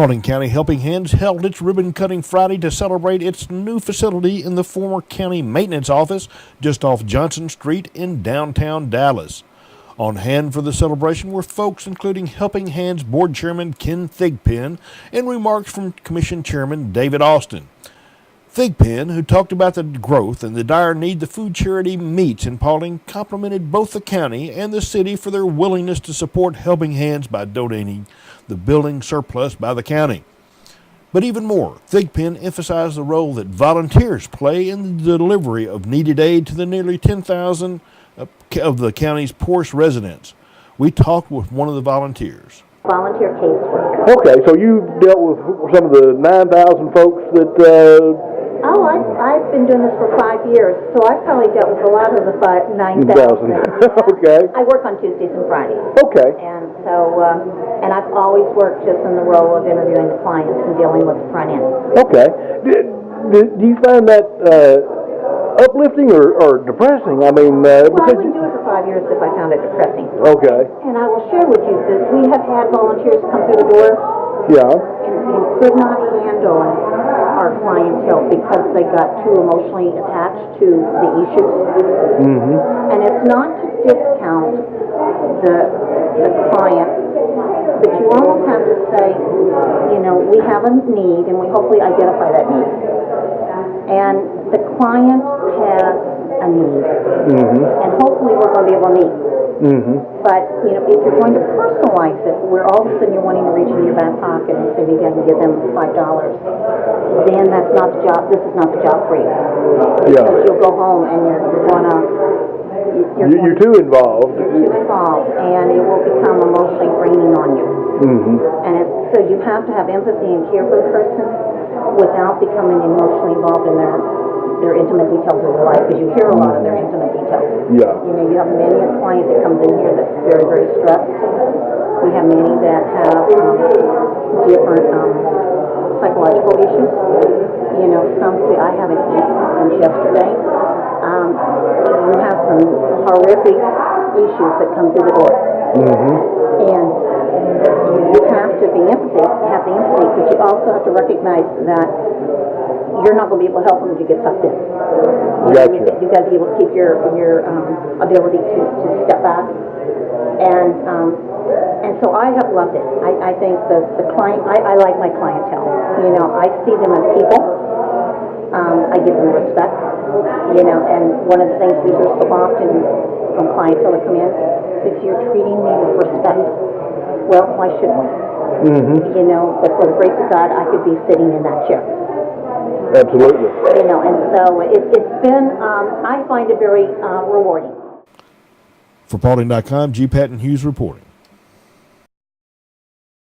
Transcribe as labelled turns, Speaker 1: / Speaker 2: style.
Speaker 1: Paulding County Helping Hands held its ribbon-cutting Friday to celebrate its new facility in the former county maintenance office just off Johnson Street in downtown Dallas. On hand for the celebration were folks including Helping Hands Board Chairman Ken Thigpen and remarks from Commission Chairman David Austin. Thigpen, who talked about the growth and the dire need the food charity meets in Paulding, complimented both the county and the city for their willingness to support Helping Hands by donating the building surplus by the county. But even more, Thigpen emphasized the role that volunteers play in the delivery of needed aid to the nearly 10,000 of the county's poorest residents. We talked with one of the volunteers.
Speaker 2: Volunteer casework.
Speaker 3: Okay, so you dealt with some of the 9,000 folks that...
Speaker 2: I've been doing this for 5 years, so I've probably dealt with a lot of the 9,000.
Speaker 3: Okay.
Speaker 2: I work on Tuesdays and Fridays.
Speaker 3: Okay.
Speaker 2: And so, and I've always worked just in the role of interviewing the clients and dealing with the front end.
Speaker 3: Okay. Do you find that uplifting or depressing? I mean,
Speaker 2: well, I wouldn't do it for 5 years if I found it depressing.
Speaker 3: Okay.
Speaker 2: And I will share with you that we have had volunteers come through the door.
Speaker 3: Yeah.
Speaker 2: And could not handle our clientele because they got too emotionally attached to the issues.
Speaker 3: Mm-hmm.
Speaker 2: And it's not to discount the client, but you almost have to say, you know, we have a need and we hopefully identify that need. And the client has a need.
Speaker 3: Mm-hmm.
Speaker 2: And hopefully we're going to be able to meet.
Speaker 3: Mm-hmm.
Speaker 2: But, you know, if you're going to personalize it, where all of a sudden you're wanting to reach in your back pocket and say maybe I can give them $5, then that's not the job. This is not the job for you.
Speaker 3: Yeah.
Speaker 2: Because you'll go home and you're going to...
Speaker 3: You're too involved.
Speaker 2: You're too involved, and it will become emotionally draining on you.
Speaker 3: Mm-hmm.
Speaker 2: And so you have to have empathy and care for the person without becoming emotionally involved in their intimate details of their life, because you hear a lot of their intimate details.
Speaker 3: Yeah.
Speaker 2: You know, you have many a client that comes in here that's very, very stressed. We have many that have different psychological issues. You know, some say, I haven't eaten since yesterday. You have some horrific issues that come through the door.
Speaker 3: Mm-hmm.
Speaker 2: And you have to be have the empathy, but you also have to recognize that you're not going to be able to help them if you get sucked in.
Speaker 3: Gotcha.
Speaker 2: You've got to be able to keep your ability to step back. And so I have loved it. I think the client, I like my clientele. You know, I see them as people. I give them respect. You know, and one of the things we hear so often from clientele that come in is you're treating me with respect. Well, why shouldn't we?
Speaker 3: Mm-hmm.
Speaker 2: You know, but for the grace of God, I could be sitting in that chair.
Speaker 3: Absolutely.
Speaker 2: You know, and so it's been, I find it very rewarding.
Speaker 1: For Paulding.com, G. Patton Hughes reporting.